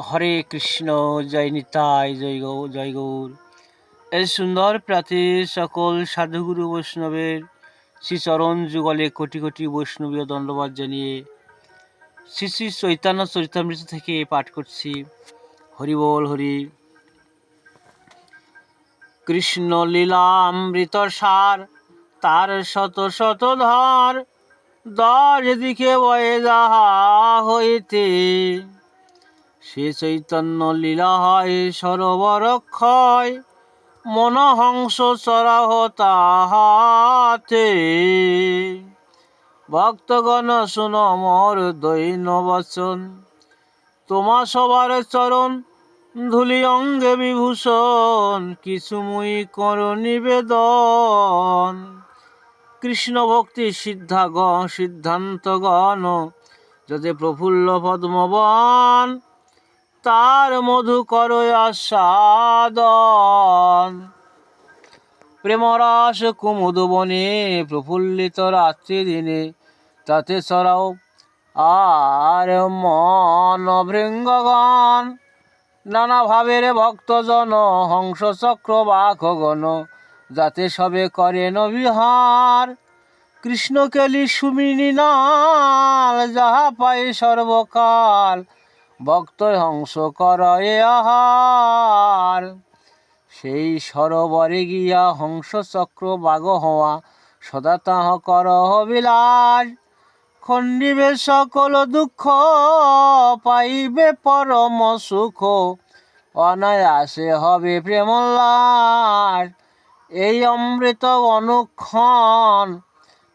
হরে কৃষ্ণ, জয় নিতাই, জয় গৌর। এই সুন্দর প্রাতে সকল সাধুগুরু বৈষ্ণবের শ্রীচরণ যুগলে কোটি কোটি বৈষ্ণবীয় দণ্ডবাদ জানিয়ে শ্রী শ্রী চৈতন্য চরিতামৃত থেকে পাঠ করছি। হরি বল হরি। কৃষ্ণ লীলামৃত সার, তার শত শত ধার, দশ দিকে বয়ে যাহা হইতে। সে চৈতন্য লীলা হয় সরোবর ক্ষয়, মনহংস চরাহ তাহাতে। ভক্তগণ শুন মোর দৈন বচন, তোমা সবার চরণ ধুলি অঙ্গে বিভূষণ, কিছু মুই কর নিবেদন। কৃষ্ণ ভক্তি সিদ্ধান্তগণ যতে প্রফুল্ল পদ্মবন, তার মধু কর আস্বাদন। প্রেমরস কুমুদ বনে প্রফুল্লিত রাত্রি দিনে, তাতে চড়াও আর মন ভৃঙ্গগণ। নানা ভাবের ভক্তজন হংস চক্র বাঘগণ, যাতে সবে করেন বিহার। কৃষ্ণ কেলি সুমিনী নাল, যাহা পায় সর্বকাল, ভক্ত হংস করয়ে আহার। সেই সরোবরে গিয়া হংস চক্র বাগ হওয়া, সদা তাহ করহ বিলাস। খণ্ডিবে সকল দুঃখ, পাইবে পরম সুখ, অনায়াসে হবে প্রেমোল্লাস। এই অমৃত অনুক্ষণ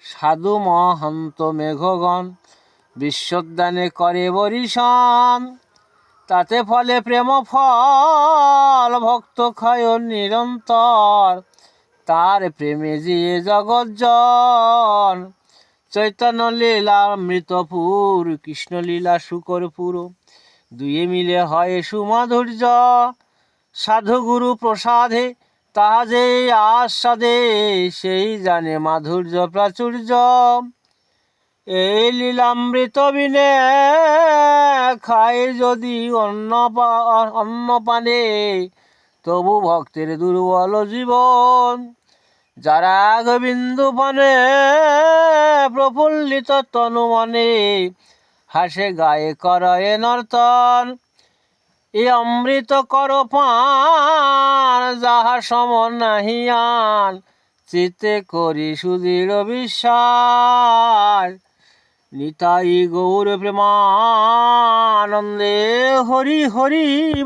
সাধু মহন্ত মেঘগণ, বিশ্বদানে করে বরিশন। তাতে ফলে প্রেম ফল, ভক্ত ক্ষয় নিরন্তর, তার প্রেমে জিয়ে জগজ্জন। চৈতন্য লীলা মৃতপুর, কৃষ্ণ লীলা শুকরপুর, দুয়ে মিলে হয় সুমাধুর্য। সাধু গুরু প্রসাদে তাহা যে আস্বাদে, সেই জানে মাধুর্য প্রাচুর্য। এই লীলামৃত বিনে খায় যদি অন্ন পানে, তবু ভক্তের দুর্বল জীবন। যারা গোবিন্দু পানে প্রফুল্লিত তনু মনে, হাসে গায়ে করয়ে নর্তন। এ অমৃত কর পান, যাহা সম নাহিয়ান, চিত্তে করি সুদৃঢ় বিশ্বাস। নিতাই গৌর প্রেমানন্দে হরি হরি।